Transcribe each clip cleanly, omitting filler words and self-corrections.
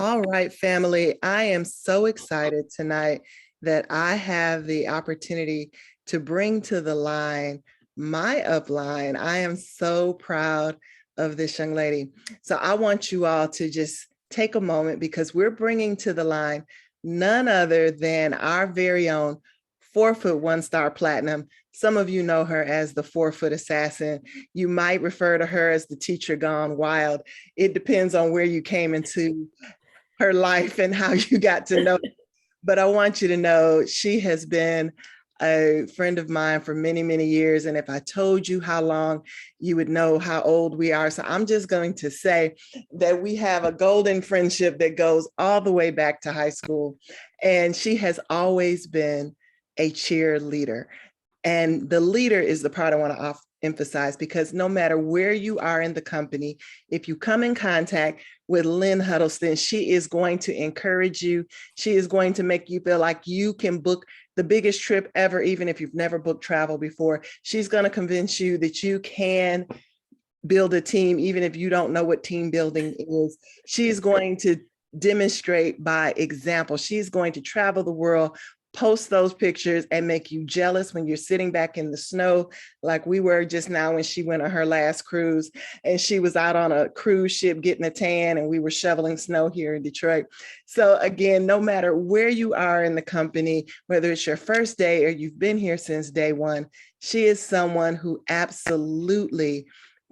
All right, family. I am so excited tonight that I have the opportunity to bring to the line my upline. I am so proud of this young lady. So I want you all to just take a moment because we're bringing to the line none other than our very own 4-foot 1-star platinum. Some of you know her as the 4-foot assassin. You might refer to her as the teacher gone wild. It depends on where you came into her life and how you got to know. But I want you to know she has been a friend of mine for many, many years. And if I told you how long, you would know how old we are. So I'm just going to say that we have a golden friendship that goes all the way back to high school. And she has always been a cheerleader. And the leader is the part I want to emphasize, because no matter where you are in the company, if you come in contact with Lynn Huddleston, she is going to encourage you. She is going to make you feel like you can book the biggest trip ever, even if you've never booked travel before. She's going to convince you that you can build a team, even if you don't know what team building is. She's going to demonstrate by example. She's going to travel the world, post those pictures, and make you jealous when you're sitting back in the snow, like we were just now when she went on her last cruise, and she was out on a cruise ship getting a tan, and we were shoveling snow here in Detroit. So again, no matter where you are in the company, whether it's your first day or you've been here since day one, she is someone who absolutely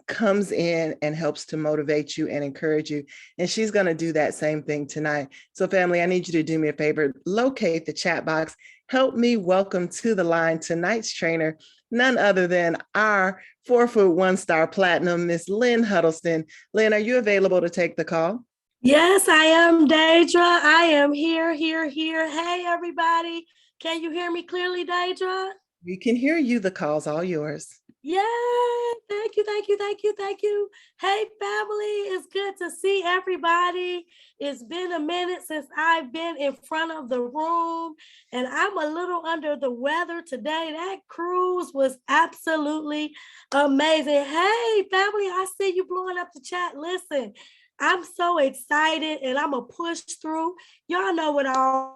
comes in and helps to motivate you and encourage you. And she's going to do that same thing tonight. So family, I need you to do me a favor, locate the chat box, help me welcome to the line tonight's trainer, none other than our 4-foot 1-star platinum, Miss Lynn Huddleston. Lynn, are you available to take the call? Yes, I am, Deidre. I am here. Hey, everybody. Can you hear me clearly, Deidre? We can hear you. The call's all yours. Yeah, thank you. Hey, family, it's good to see everybody. It's been a minute since I've been in front of the room, and I'm a little under the weather today. That cruise was absolutely amazing. Hey, family, I see you blowing up the chat. Listen, I'm so excited, and I'm going to push through. Y'all know what I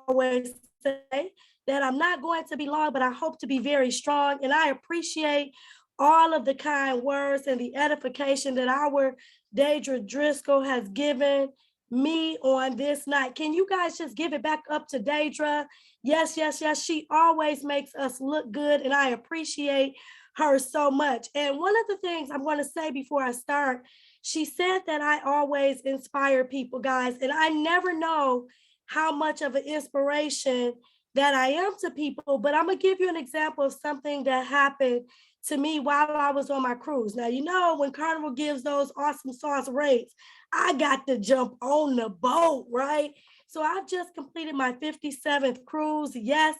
always say, that I'm not going to be long, but I hope to be very strong, and I appreciate all of the kind words and the edification that our Deidre Driscoll has given me on this night. Can you guys just give it back up to Deidre? Yes. She always makes us look good, and I appreciate her so much. And one of the things I'm going to say before I start, she said that I always inspire people, guys, and I never know how much of an inspiration that I am to people, but I'm going to give you an example of something that happened to me while I was on my cruise. Now, you know, when Carnival gives those awesome sauce rates, I got to jump on the boat, right? So I've just completed my 57th cruise. Yes.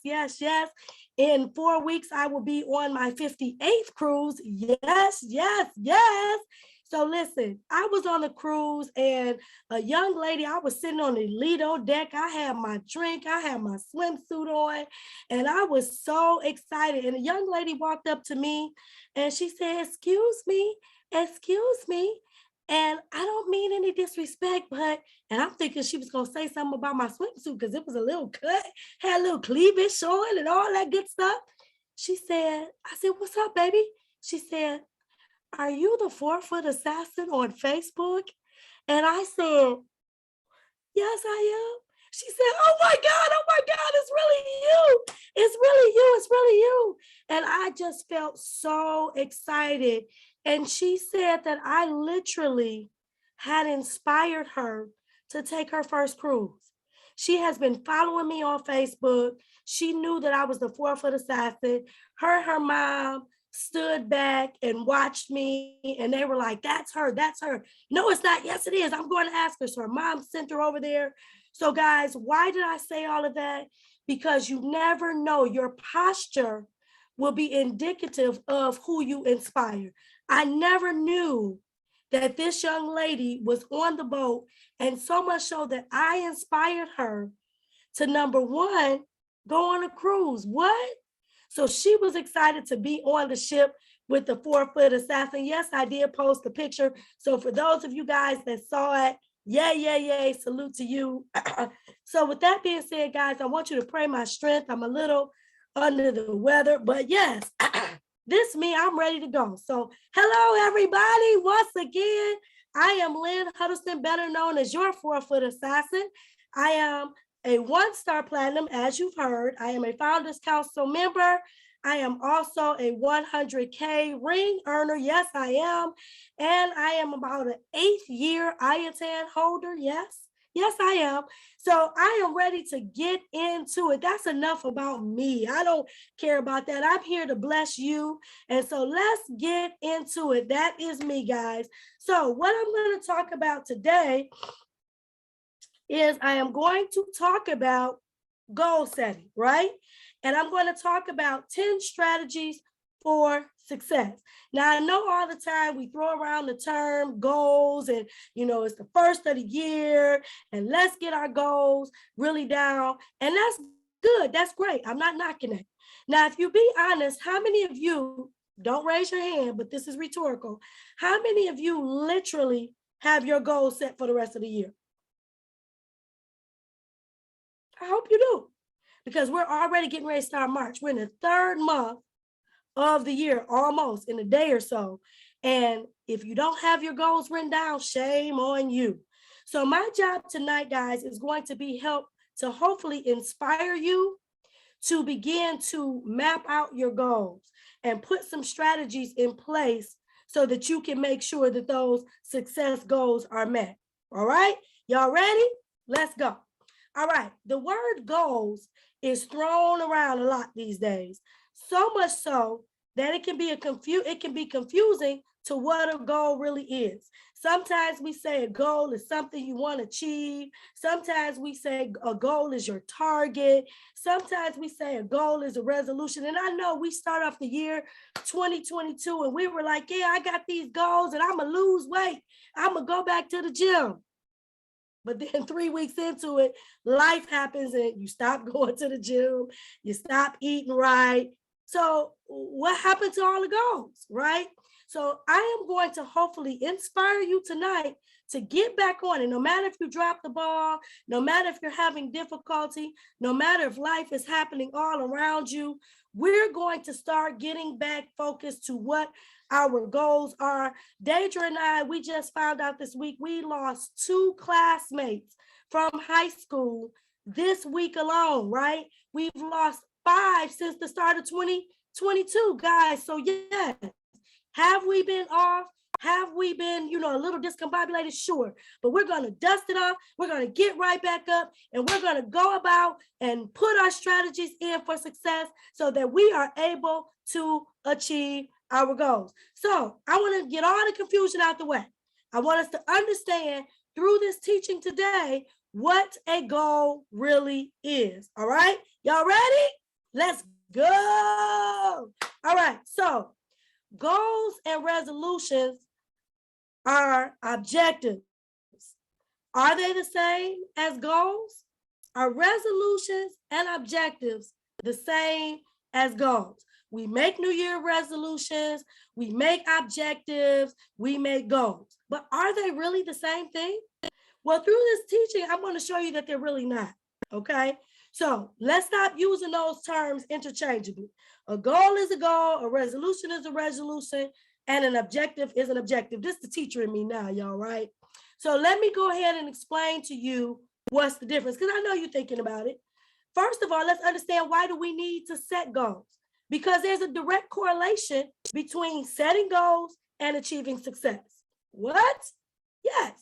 In 4 weeks, I will be on my 58th cruise. Yes. So listen, I was on a cruise, and a young lady, I was sitting on the Lido deck. I had my drink, I had my swimsuit on, and I was so excited. And a young lady walked up to me and she said, excuse me. And I don't mean any disrespect, and I'm thinking she was going to say something about my swimsuit because it was a little cut, had a little cleavage showing and all that good stuff. I said, what's up, baby? She said, are you the 4-foot assassin on Facebook? And I said, yes, I am. She said, oh my God, it's really you. And I just felt so excited. And she said that I literally had inspired her to take her first cruise. She has been following me on Facebook. She knew that I was the 4-foot assassin. Her mom stood back and watched me, and they were like, that's her. No, it's not. Yes, it is. I'm going to ask her. So her mom sent her over there. So guys, why did I say all of that? Because you never know. Your posture will be indicative of who you inspire. I never knew that this young lady was on the boat, and so much so that I inspired her to, number one, go on a cruise. What? So she was excited to be on the ship with the 4-foot assassin. Yes, I did post a picture. So for those of you guys that saw it Yay, yay, yay. Salute to you. So with that being said, guys, I want you to pray my strength. I'm a little under the weather, but yes, this me, I'm ready to go. So hello, everybody. Once again, I am Lynn Huddleston, better known as your 4-foot assassin. I am a 1-star platinum, as you've heard. I am a Founders Council member. I am also a 100K ring earner. Yes, I am. And I am about an 8th year IATAN holder. Yes, yes, I am. So I am ready to get into it. That's enough about me. I don't care about that. I'm here to bless you. And so let's get into it. That is me, guys. So what I'm going to talk about today is I am going to talk about goal setting, right? And I'm going to talk about 10 strategies for success. Now, I know all the time we throw around the term goals and, it's the first of the year and let's get our goals really down. And that's good. That's great. I'm not knocking it. Now, if you be honest, how many of you, don't raise your hand, but this is rhetorical. How many of you literally have your goals set for the rest of the year? I hope you do, because we're already getting ready to start March. We're in the 3rd month of the year, almost in a day or so. And if you don't have your goals written down, shame on you. So my job tonight, guys, is going to be help to hopefully inspire you to begin to map out your goals and put some strategies in place so that you can make sure that those success goals are met. All right, y'all ready? Let's go. All right, the word goals is thrown around a lot these days, so much so that it can be confusing to what a goal really is. Sometimes we say a goal is something you want to achieve. Sometimes we say a goal is your target. Sometimes we say a goal is a resolution. And I know we start off the year 2022 and we were like, yeah, I got these goals and I'm going to lose weight. I'm going to go back to the gym. But then 3 weeks into it, life happens and you stop going to the gym, you stop eating right. So what happened to all the goals, right? So I am going to hopefully inspire you tonight to get back on it. No matter if you drop the ball, no matter if you're having difficulty, no matter if life is happening all around you, we're going to start getting back focused to what our goals are. Deidre and I, we just found out this week, we lost 2 classmates from high school this week alone, right? We've lost 5 since the start of 2022, guys. So yes, have we been off? Have we been, a little discombobulated? Sure, but we're going to dust it off. We're going to get right back up and we're going to go about and put our strategies in for success so that we are able to achieve our goals. So I want to get all the confusion out the way. I want us to understand through this teaching today what a goal really is. All right, y'all ready? Let's go. All right, so goals and resolutions are objectives. Are they the same as goals? Are resolutions and objectives the same as goals? We make New Year resolutions, we make objectives, we make goals. But are they really the same thing? Well, through this teaching, I'm going to show you that they're really not, okay? So let's stop using those terms interchangeably. A goal is a goal, a resolution is a resolution, and an objective is an objective. This is the teacher in me now, y'all, right? So let me go ahead and explain to you what's the difference, because I know you're thinking about it. First of all, let's understand, why do we need to set goals? Because there's a direct correlation between setting goals and achieving success. What? Yes.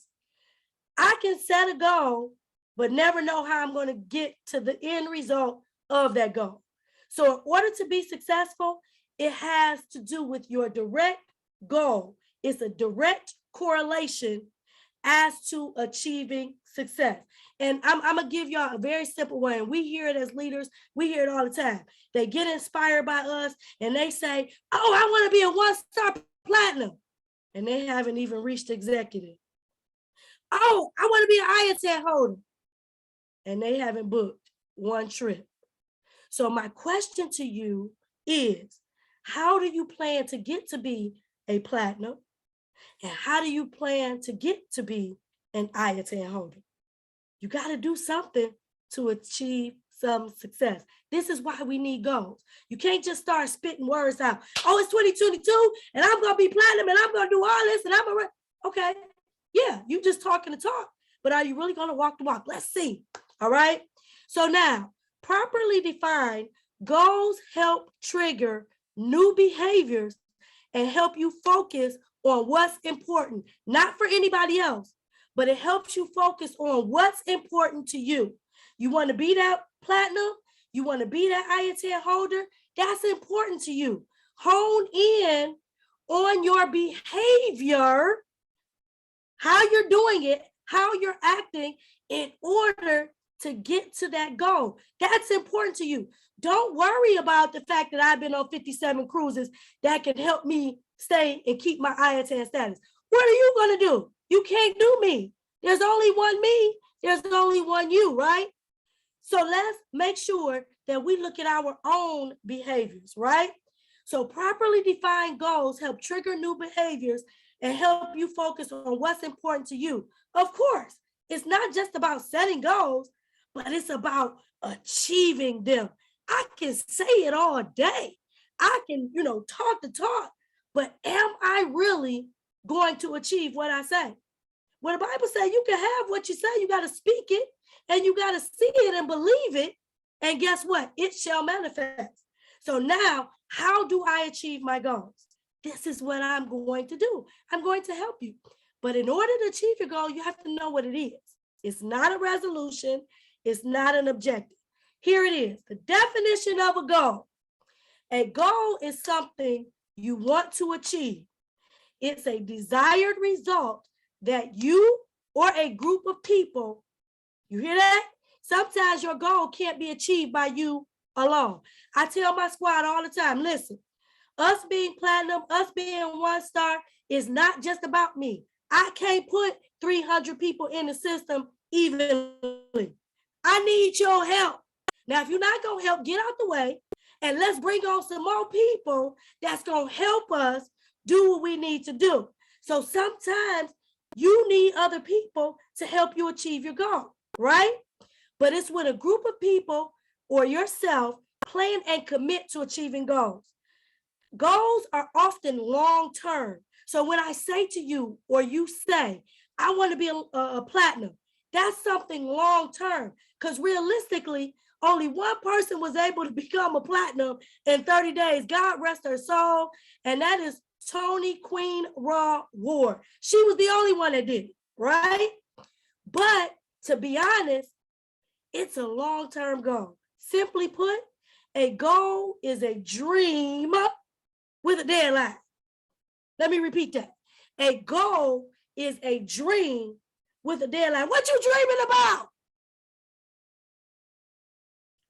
I can set a goal, but never know how I'm going to get to the end result of that goal. So in order to be successful, it has to do with your direct goal. It's a direct correlation as to achieving success. And I'm going to give y'all a very simple one. We hear it as leaders. We hear it all the time. They get inspired by us and they say, oh, I want to be a 1-star platinum. And they haven't even reached executive. Oh, I want to be an IATAN holder. And they haven't booked 1 trip. So my question to you is, how do you plan to get to be a platinum? And how do you plan to get to be an IATAN holder. You got to do something to achieve some success. This is why we need goals. You can't just start spitting words out. Oh, it's 2022 and I'm going to be platinum and I'm going to do all this and I'm going to, okay. Yeah, you just talking the talk, but are you really going to walk the walk? Let's see. All right. So now, properly defined, goals help trigger new behaviors and help you focus on what's important, not for anybody else, but it helps you focus on what's important to you. You want to be that platinum? You want to be that IATAN holder? That's important to you. Hone in on your behavior, how you're doing it, how you're acting in order to get to that goal. That's important to you. Don't worry about the fact that I've been on 57 cruises that can help me stay and keep my IATAN status. What are you going to do? You can't do me. There's only one me. There's only one you, right? So let's make sure that we look at our own behaviors, right? So properly defined goals help trigger new behaviors and help you focus on what's important to you. Of course, it's not just about setting goals, but it's about achieving them. I can say it all day. I can, talk the talk, but am I really going to achieve what I say? When the Bible says you can have what you say, you got to speak it and you got to see it and believe it. And guess what? It shall manifest. So now, how do I achieve my goals? This is what I'm going to do. I'm going to help you. But in order to achieve your goal, you have to know what it is. It's not a resolution. It's not an objective. Here it is, the definition of a goal. A goal is something you want to achieve. It's a desired result that you or a group of people, you hear that? Sometimes your goal can't be achieved by you alone. I tell my squad all the time, listen, us being platinum, us being 1-star is not just about me. I can't put 300 people in the system evenly. I need your help. Now, if you're not going to help, get out the way and let's bring on some more people that's going to help us do what we need to do. So sometimes you need other people to help you achieve your goal, right? But it's with a group of people or yourself plan and commit to achieving goals. Goals are often long-term. So when I say to you or you say, I want to be a platinum, that's something long-term because realistically, only one person was able to become a platinum in 30 days. God rest her soul. And that is Tony Queen Raw Ward. She was the only one that did it, right? But to be honest, it's a long-term goal. Simply put, a goal is a dream with a deadline. Let me repeat that. A goal is a dream with a deadline. What you dreaming about?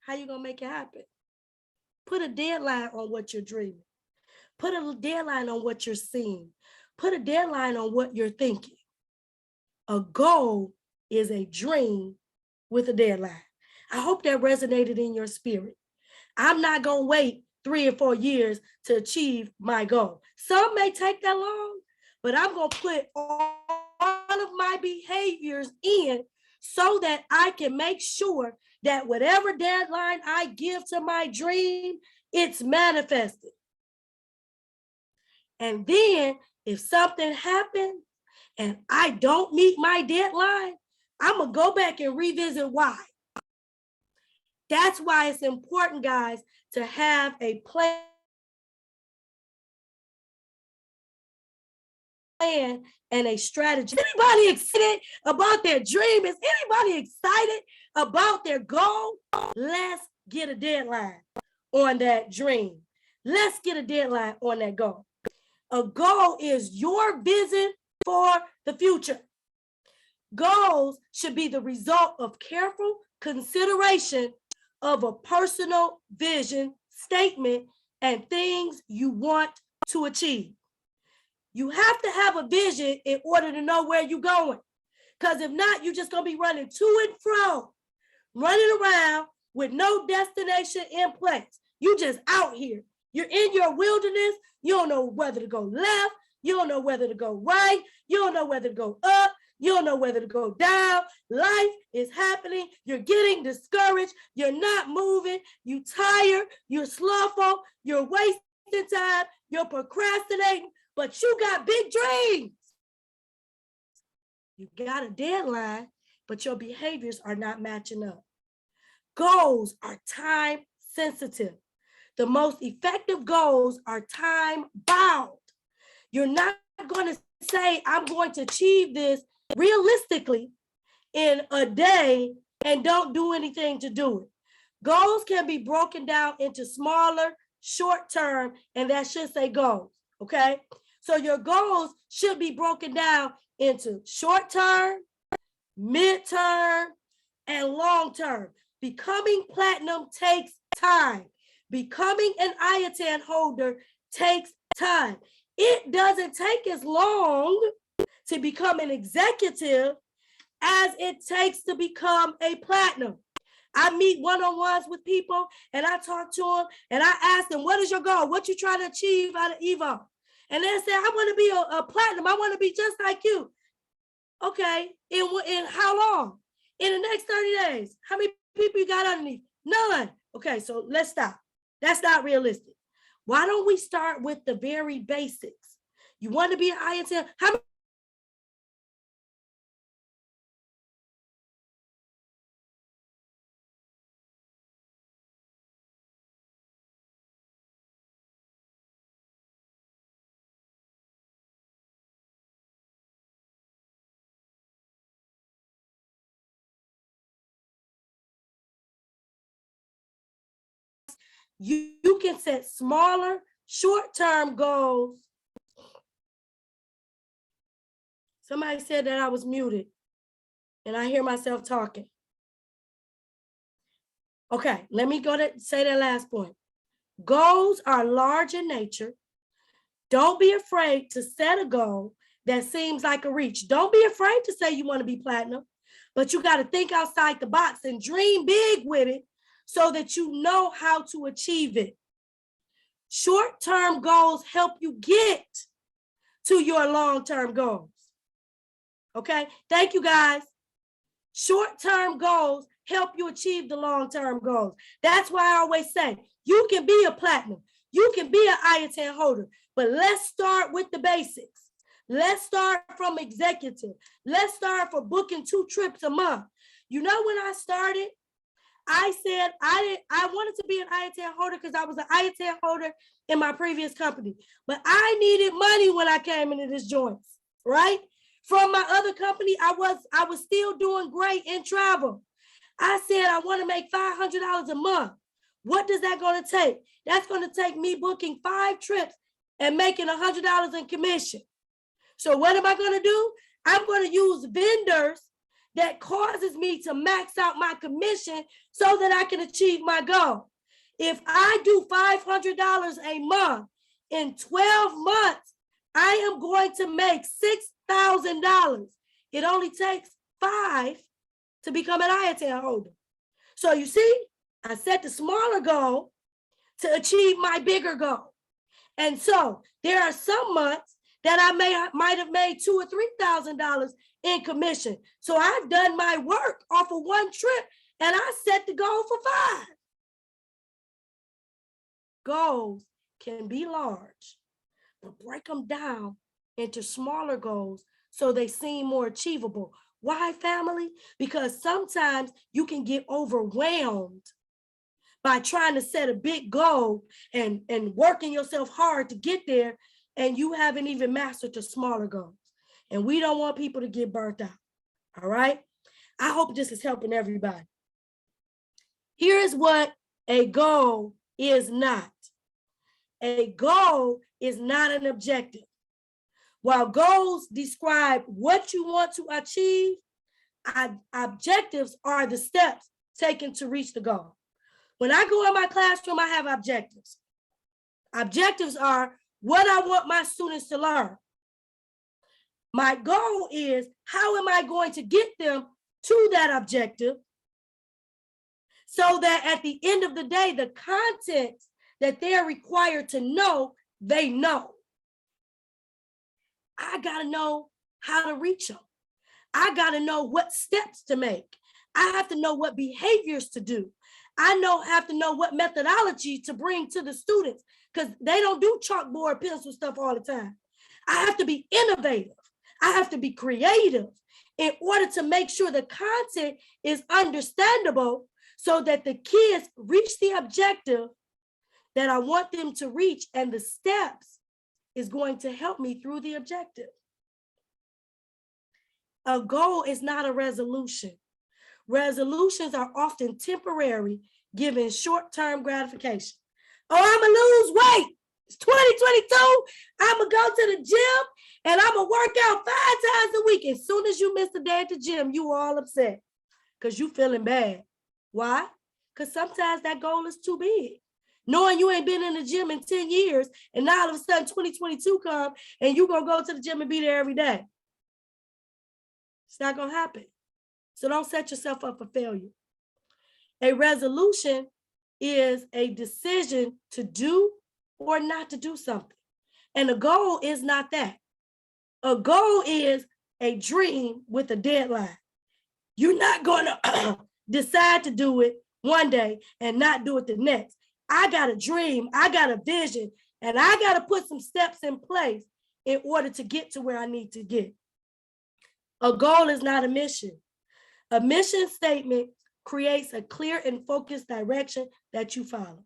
How you gonna make it happen? Put a deadline on what you're dreaming. Put a deadline on what you're seeing. Put a deadline on what you're thinking. A goal is a dream with a deadline. I hope that resonated in your spirit. I'm not gonna wait 3 or 4 years to achieve my goal. Some may take that long, but I'm gonna put all of my behaviors in so that I can make sure that whatever deadline I give to my dream, it's manifested. And then if something happens and I don't meet my deadline, I'm going to go back and revisit why. That's why it's important, guys, to have a plan and a strategy. Anybody excited about their dream? Is anybody excited about their goal? Let's get a deadline on that dream. Let's get a deadline on that goal. A goal is your vision for the future. Goals should be the result of careful consideration of a personal vision statement and things you want to achieve. You have to have a vision in order to know where you're going. Because if not, you're just going to be running to and fro, running around with no destination in place. You just out here. You're in your wilderness. You don't know whether to go left. You don't know whether to go right. You don't know whether to go up. You don't know whether to go down. Life is happening. You're getting discouraged. You're not moving. You're tired. You're slothful. You're wasting time. You're procrastinating, but you got big dreams. You got a deadline, but your behaviors are not matching up. Goals are time sensitive. The most effective goals are time bound. You're not going to say, I'm going to achieve this realistically in a day and don't do anything to do it. Goals can be broken down into smaller, short term, and that should say goals, okay? So your goals should be broken down into short term, mid-term, and long term. Becoming platinum takes time. Becoming an IATAN holder takes time. It doesn't take as long to become an executive as it takes to become a platinum. I meet one-on-ones with people and I talk to them and I ask them, what is your goal? What you trying to achieve out of Evo? And they say, I want to be a platinum. I want to be just like you. Okay, in how long? In the next 30 days. How many people you got underneath? None. Okay, so let's stop. That's not realistic. Why don't we start with the very basics? You want to be an IATM? How many? You can set smaller, short-term goals. Somebody said that I was muted and I hear myself talking. Okay, let me go to say that last point. Goals are large in nature. Don't be afraid to set a goal that seems like a reach. Don't be afraid to say you want to be platinum, but you got to think outside the box and dream big with it so that you know how to achieve it. Short-term goals help you get to your long-term goals. Okay, thank you guys. Short-term goals help you achieve the long-term goals. That's why I always say, you can be a platinum, you can be an IATAN holder, but let's start with the basics. Let's start from executive. Let's start for booking 2 trips a month. You know, when I started, I said I wanted to be an IATAN holder because I was an IATAN holder in my previous company, but I needed money when I came into this joint, right? From my other company, I was still doing great in travel. I said, I want to make $500 a month. What does that going to take? That's going to take me booking 5 trips and making $100 in commission. So what am I going to do? I'm going to use vendors that causes me to max out my commission so that I can achieve my goal. If I do $500 a month in 12 months, I am going to make $6,000. It only takes 5 to become an IATAN holder. So you see, I set the smaller goal to achieve my bigger goal. And so there are some months that I might have made $2,000 or $3,000 in commission. So I've done my work off of 1 trip and I set the goal for 5. Goals can be large, but break them down into smaller goals so they seem more achievable. Why, family? Because sometimes you can get overwhelmed by trying to set a big goal and working yourself hard to get there, and you haven't even mastered the smaller goals. And we don't want people to get burnt out, all right? I hope this is helping everybody. Here's what a goal is not. A goal is not an objective. While goals describe what you want to achieve, objectives are the steps taken to reach the goal. When I go in my classroom, I have objectives. Objectives are what I want my students to learn. My goal is, how am I going to get them to that objective so that at the end of the day, the content that they're required to know, they know. I got to know how to reach them. I got to know what steps to make. I have to know what behaviors to do. I have to know what methodology to bring to the students, because they don't do chalkboard pencil stuff all the time. I have to be innovative. I have to be creative in order to make sure the content is understandable so that the kids reach the objective that I want them to reach, and the steps is going to help me through the objective. A goal is not a resolution. Resolutions are often temporary, giving short-term gratification. Oh, I'm gonna lose weight. It's 2022. I'm gonna go to the gym and I'm gonna work out 5 times a week. As soon as you miss a day at the gym, you all upset because you feeling bad. Why? Because sometimes that goal is too big. Knowing you ain't been in the gym in 10 years, and now all of a sudden 2022 come and you gonna go to the gym and be there every day. It's not gonna happen. So don't set yourself up for failure. A resolution is a decision to do or not to do something. And a goal is not that. A goal is a dream with a deadline. You're not gonna decide to do it one day and not do it the next. I got a dream, I got a vision, and I got to put some steps in place in order to get to where I need to get. A goal is not a mission. A mission statement creates a clear and focused direction that you follow.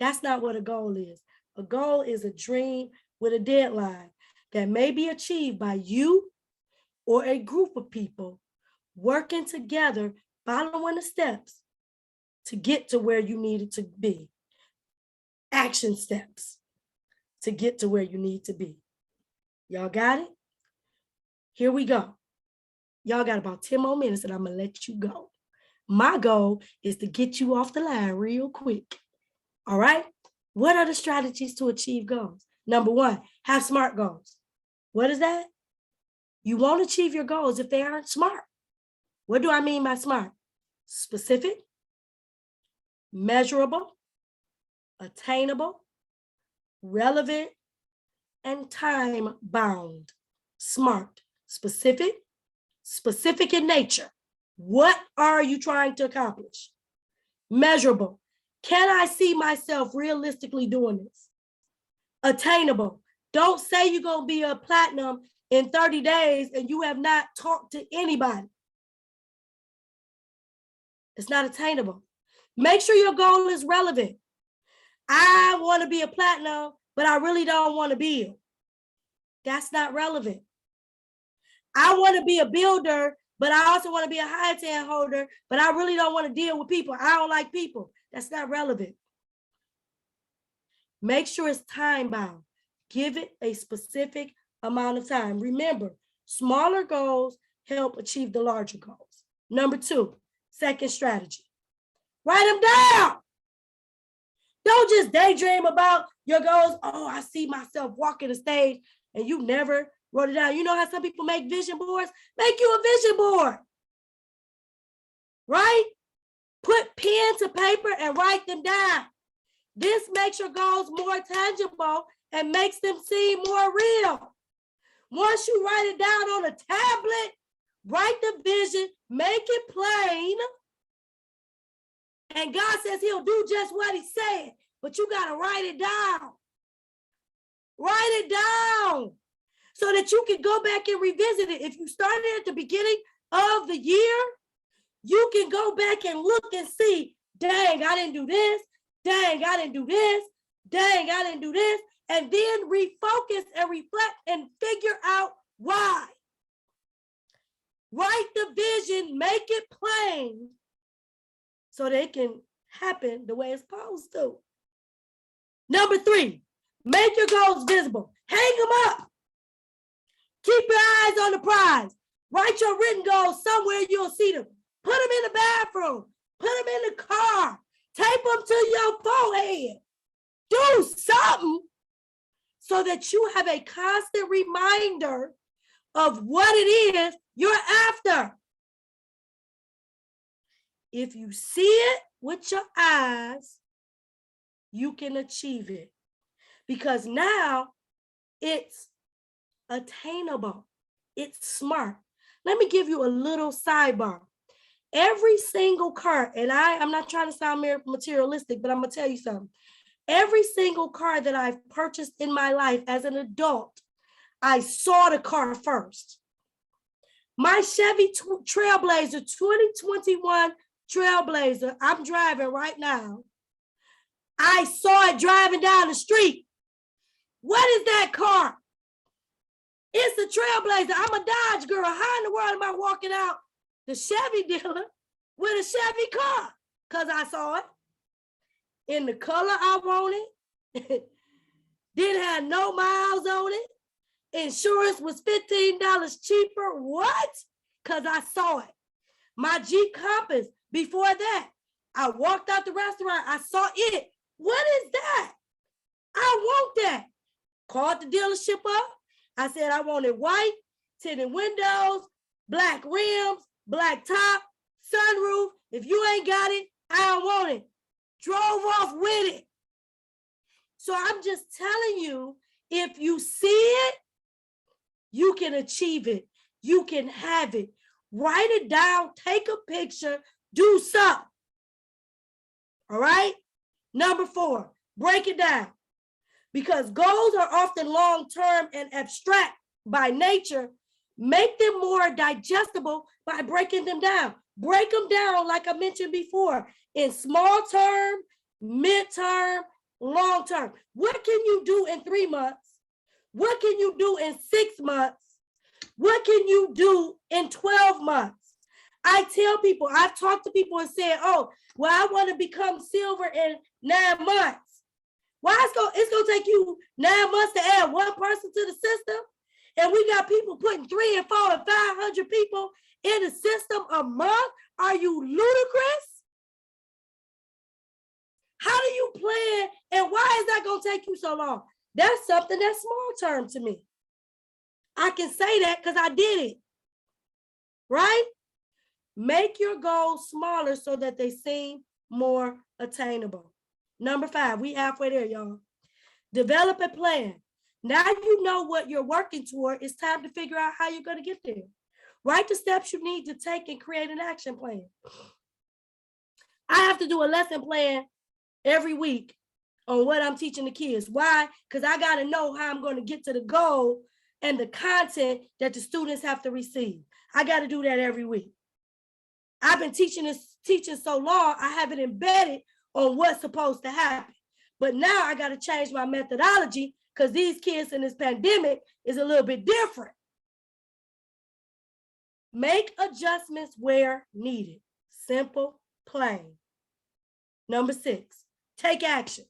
That's not what a goal is. A goal is a dream with a deadline that may be achieved by you or a group of people working together, following the steps to get to where you need it to be. Action steps to get to where you need to be. Y'all got it? Here we go. Y'all got about 10 more minutes and I'm gonna let you go. My goal is to get you off the line real quick. All right? What are the strategies to achieve goals? Number 1, have SMART goals. What is that? You won't achieve your goals if they aren't SMART. What do I mean by SMART? Specific, measurable, attainable, relevant, and time-bound. SMART, specific in nature. What are you trying to accomplish? Measurable. Can I see myself realistically doing this? Attainable. Don't say you're going to be a platinum in 30 days and you have not talked to anybody. It's not attainable. Make sure your goal is relevant. I want to be a platinum, but I really don't want to build. That's not relevant. I want to be a builder, but I also want to be a high tan holder, but I really don't want to deal with people. I don't like people. That's not relevant. Make sure it's time bound. Give it a specific amount of time. Remember, smaller goals help achieve the larger goals. Number 2, second strategy. Write them down. Don't just daydream about your goals. Oh, I see myself walking the stage, and you never wrote it down. You know how some people make vision boards? Make you a vision board, right? Put pen to paper and write them down. This makes your goals more tangible and makes them seem more real. Once you write it down on a tablet, write the vision, make it plain, and God says he'll do just what he said, but you got to write it down. Write it down so that you can go back and revisit it. If you started at the beginning of the year, you can go back and look and see, dang, I didn't do this. Dang, I didn't do this. Dang, I didn't do this. And then refocus and reflect and figure out why. Write the vision, make it plain so that it can happen the way it's supposed to. Number 3, make your goals visible. Hang them up. Keep your eyes on the prize. Write your written goals somewhere you'll see them. Put them in the bathroom. Put them in the car. Tape them to your forehead. Do something so that you have a constant reminder of what it is you're after. If you see it with your eyes, you can achieve it. Because now it's attainable. It's SMART. Let me give you a little sidebar. Every single car, and I'm not trying to sound materialistic, but I'm going to tell you something. Every single car that I've purchased in my life as an adult, I saw the car first. My Chevy Trailblazer, 2021 Trailblazer, I'm driving right now. I saw it driving down the street. What is that car? It's a Trailblazer. I'm a Dodge girl. How in the world am I walking out the Chevy dealer with a Chevy car? Because I saw it in the color I wanted. Didn't have no miles on it. Insurance was $15 cheaper. What? Because I saw it. My Jeep Compass, before that, I walked out the restaurant. I saw it. What is that? I want that. Called the dealership up. I said I wanted white, tinted windows, black rims, black top, sunroof. If you ain't got it, I don't want it. Drove off with it. So I'm just telling you, if you see it, you can achieve it. You can have it. Write it down, take a picture, do something. All right? Number 4, break it down. Because goals are often long-term and abstract by nature, make them more digestible by breaking them down. Break them down, like I mentioned before, in small term, mid-term, long-term. What can you do in 3 months? What can you do in 6 months? What can you do in 12 months? I tell people, I've talked to people and said, oh, well, I want to become silver in 9 months. Why it's gonna take you 9 months to add 1 person to the system? And we got people putting 3 and 4 and 500 people in the system a month? Are you ludicrous? How do you plan? And why is that gonna take you so long? That's something that's small term to me. I can say that because I did it, right? Make your goals smaller so that they seem more attainable. Number 5, we halfway there, y'all. Develop a plan. Now you know what you're working toward. It's time to figure out how you're going to get there. Write the steps you need to take and create an action plan. I have to do a lesson plan every week on what I'm teaching the kids. Why? Because I got to know how I'm going to get to the goal and the content that the students have to receive. I got to do that every week. I've been teaching so long, I have it embedded on what's supposed to happen. But now I got to change my methodology because these kids in this pandemic is a little bit different. Make adjustments where needed. Simple, plain. Number 6, take action.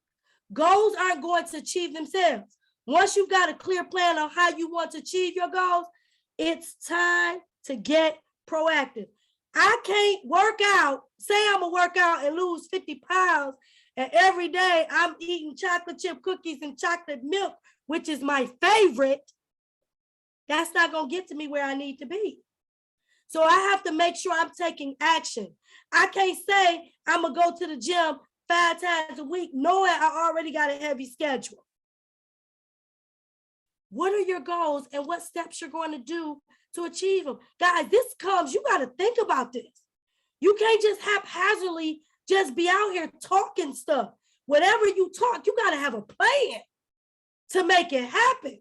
Goals aren't going to achieve themselves. Once you've got a clear plan on how you want to achieve your goals, it's time to get proactive. I can't work out, say I'm gonna work out and lose 50 pounds, and every day I'm eating chocolate chip cookies and chocolate milk, which is my favorite. That's not gonna get to me where I need to be. So I have to make sure I'm taking action. I can't say I'm gonna go to the gym 5 times a week knowing I already got a heavy schedule. What are your goals and what steps you're going to do to achieve them? Guys, you got to think about this. You can't just haphazardly just be out here talking stuff. Whatever you talk, you got to have a plan to make it happen.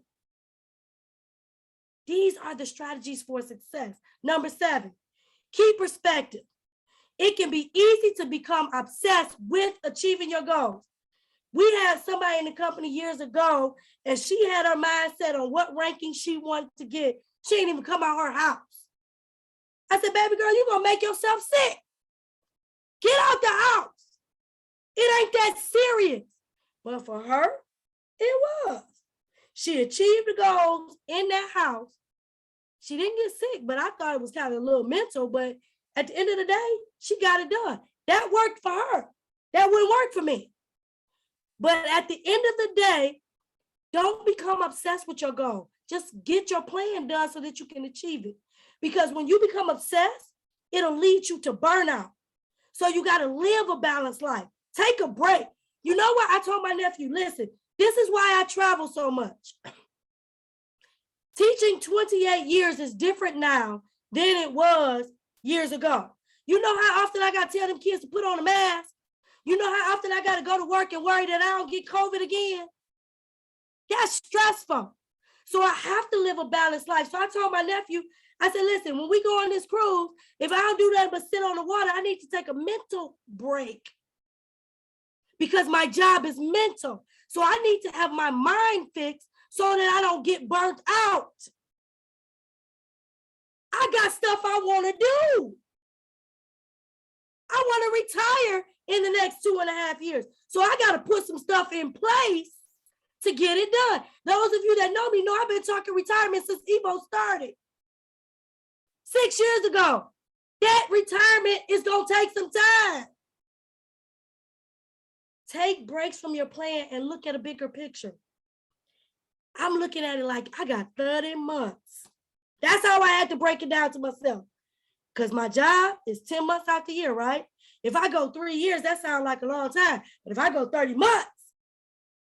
These are the strategies for success. Number 7, keep perspective. It can be easy to become obsessed with achieving your goals. We had somebody in the company years ago, and she had her mindset on what ranking she wanted to get. She didn't even come out her house. I said, baby girl, you're going to make yourself sick. Get out the house. It ain't that serious. But for her, it was. She achieved the goals in that house. She didn't get sick, but I thought it was kind of a little mental. But at the end of the day, she got it done. That worked for her. That wouldn't work for me. But at the end of the day, don't become obsessed with your goal. Just get your plan done so that you can achieve it. Because when you become obsessed, it'll lead you to burnout. So you got to live a balanced life. Take a break. You know what? I told my nephew, listen, this is why I travel so much. Teaching 28 years is different now than it was years ago. You know how often I got to tell them kids to put on a mask? You know how often I got to go to work and worry that I don't get COVID again? That's stressful. So I have to live a balanced life. So I told my nephew, I said, listen, when we go on this cruise, if I don't do that but sit on the water, I need to take a mental break because my job is mental. So I need to have my mind fixed so that I don't get burnt out. I got stuff I want to do. I want to retire in the next 2.5 years. So I got to put some stuff in place to get it done. Those of you that know me know I've been talking retirement since Evo started. 6 years ago. That retirement is going to take some time. Take breaks from your plan and look at a bigger picture. I'm looking at it like I got 30 months. That's how I had to break it down to myself. Because my job is 10 months out the year, right? If I go 3 years, that sounds like a long time. But if I go 30 months,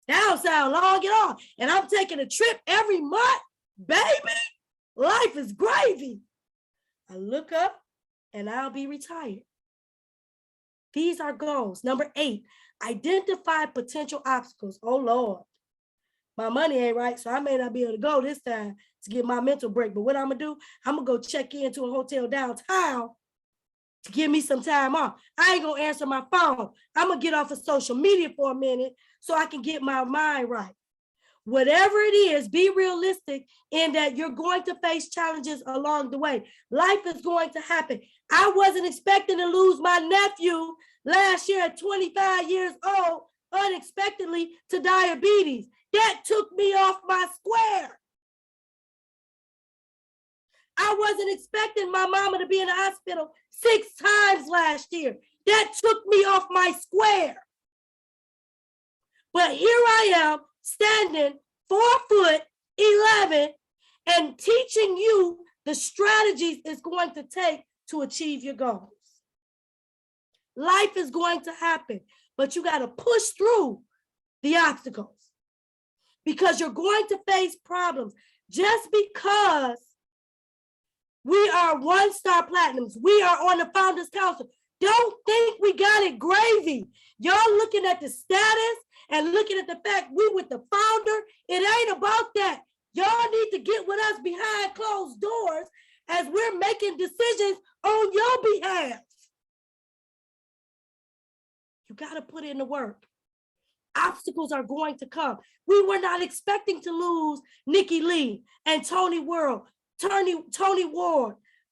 that don't sound long at all. And I'm taking a trip every month, baby. Life is gravy. I look up and I'll be retired. These are goals. Number 8, identify potential obstacles. Oh, Lord. My money ain't right, so I may not be able to go this time to get my mental break. But what I'm going to do, I'm going to go check into a hotel downtown to give me some time off. I ain't going to answer my phone. I'm going to get off of social media for a minute so I can get my mind right. Whatever it is, be realistic in that you're going to face challenges along the way. Life is going to happen. I wasn't expecting to lose my nephew last year at 25 years old unexpectedly to diabetes. That took me off my square. I wasn't expecting my mama to be in the hospital 6 times last year. That took me off my square. But here I am standing 4'11" and teaching you the strategies it's going to take to achieve your goals. Life is going to happen, but you got to push through the obstacles because you're going to face problems. Just because we are 1-star platinums, we are on the Founders Council, don't think we got it gravy. Y'all looking at the status and looking at the fact we with the founder, it ain't about that. Y'all need to get with us behind closed doors as we're making decisions on your behalf. You got to put in the work. Obstacles are going to come. We were not expecting to lose Nikki Lee and Tony Ward,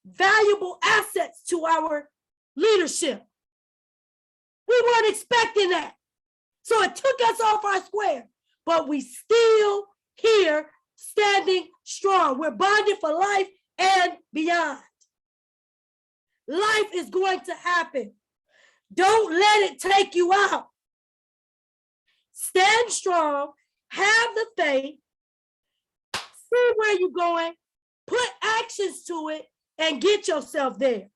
valuable assets to our leadership. We weren't expecting that. So it took us off our square, but we still here standing strong. We're bonded for life and beyond. Life is going to happen. Don't let it take you out. Stand strong, have the faith, see where you're going, put actions to it, and get yourself there.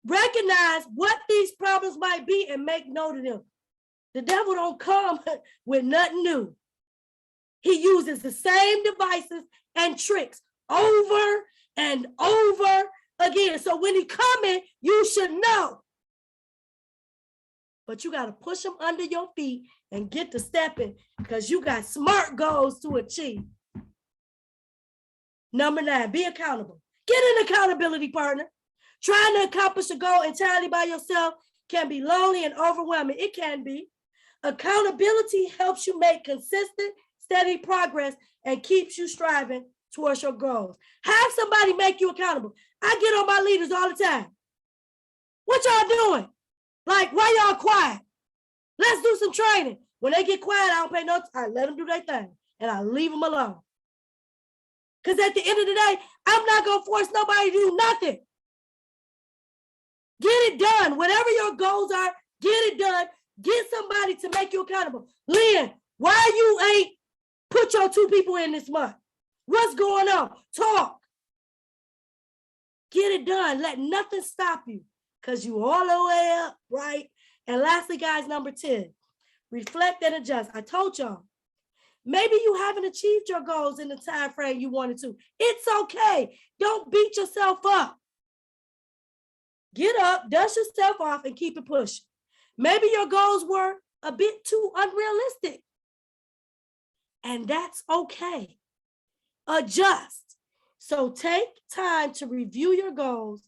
Recognize what these problems might be and make note of them. The devil don't come with nothing new. He uses the same devices and tricks over and over again. So when he coming, you should know. But you got to push them under your feet and get to stepping because you got smart goals to achieve. Number 9, be accountable. Get an accountability partner. Trying to accomplish a goal entirely by yourself can be lonely and overwhelming. It can be. Accountability helps you make consistent, steady progress and keeps you striving towards your goals. Have somebody make you accountable. I get on my leaders all the time. What y'all doing? Like, why y'all quiet? Let's do some training. When they get quiet, I don't pay no time. I let them do their thing and I leave them alone. Because at the end of the day, I'm not going to force nobody to do nothing. Get it done. Whatever your goals are, get it done. Get somebody to make you accountable. Lynn, why you ain't put your 2 people in this month? What's going on? Talk. Get it done. Let nothing stop you because you all the way up, right? And lastly, guys, number 10, reflect and adjust. I told y'all, Maybe you haven't achieved your goals in the time frame you wanted to. It's okay. Don't beat yourself up. Get up, dust yourself off, and keep it pushing. Maybe your goals were a bit too unrealistic. And that's okay. Adjust. So take time to review your goals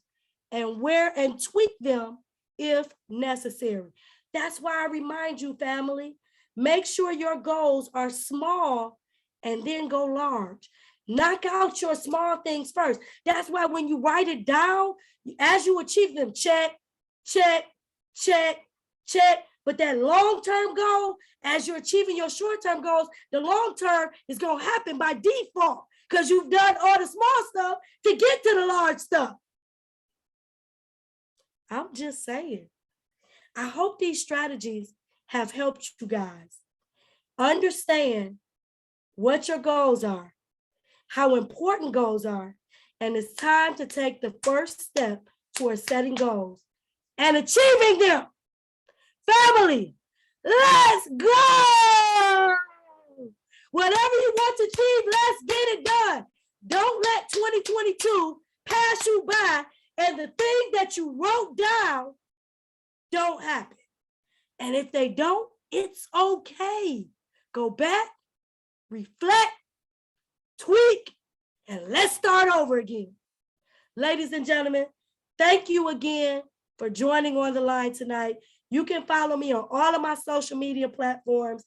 and tweak them if necessary. That's why I remind you, family, make sure your goals are small and then go large. Knock out your small things first. That's why when you write it down, as you achieve them, check, check, check, check. But that long-term goal, as you're achieving your short-term goals, the long-term is going to happen by default because you've done all the small stuff to get to the large stuff. I'm just saying. I hope these strategies have helped you guys understand what your goals are, how important goals are, and it's time to take the first step towards setting goals and achieving them. Family, let's go! Whatever you want to achieve, let's get it done. Don't let 2022 pass you by and the thing that you wrote down don't happen. And if they don't, it's okay. Go back, reflect, tweak, and let's start over again. Ladies and gentlemen, thank you again for joining on the line tonight. You can follow me on all of my social media platforms,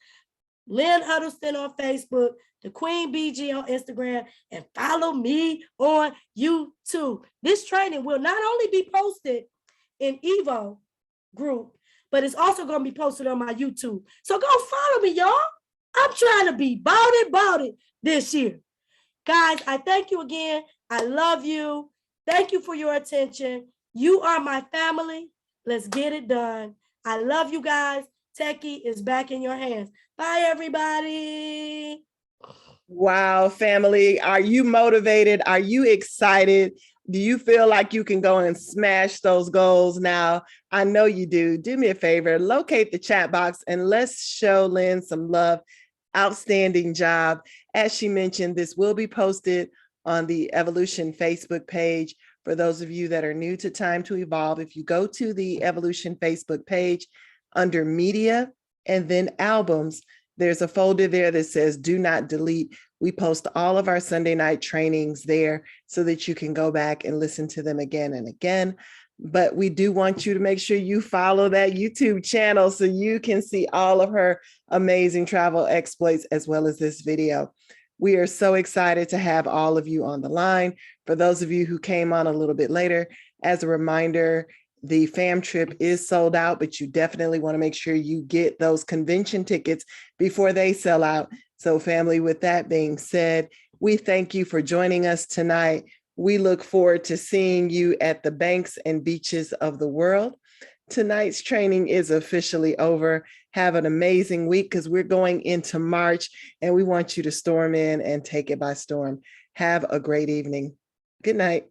Lynn Huddleston on Facebook, the Queen BG on Instagram, and follow me on YouTube. This training will not only be posted in Evo group, but it's also going to be posted on my YouTube. So go follow me, y'all. I'm trying to be about it this year. Guys, I thank you again. I love you. Thank you for your attention. You are my family. Let's get it done. I love you guys. Techie is back in your hands. Bye, everybody. Wow, family. Are you motivated? Are you excited? Do you feel like you can go and smash those goals now? I know you do. Do me a favor, locate the chat box and let's show Lynn some love. Outstanding job. As she mentioned, this will be posted on the Evolution Facebook page. For those of you that are new to Time to Evolve, if you go to the Evolution Facebook page under Media and then Albums, there's a folder there that says Do Not Delete. We post all of our Sunday night trainings there so that you can go back and listen to them again and again. But we do want you to make sure you follow that YouTube channel so you can see all of her amazing travel exploits as well as this video. We are so excited to have all of you on the line. For those of you who came on a little bit later, as a reminder, the fam trip is sold out, but you definitely want to make sure you get those convention tickets before they sell out. So family, with that being said, we thank you for joining us tonight. We look forward to seeing you at the banks and beaches of the world. Tonight's training is officially over. Have an amazing week because we're going into March and we want you to storm in and take it by storm. Have a great evening. Good night.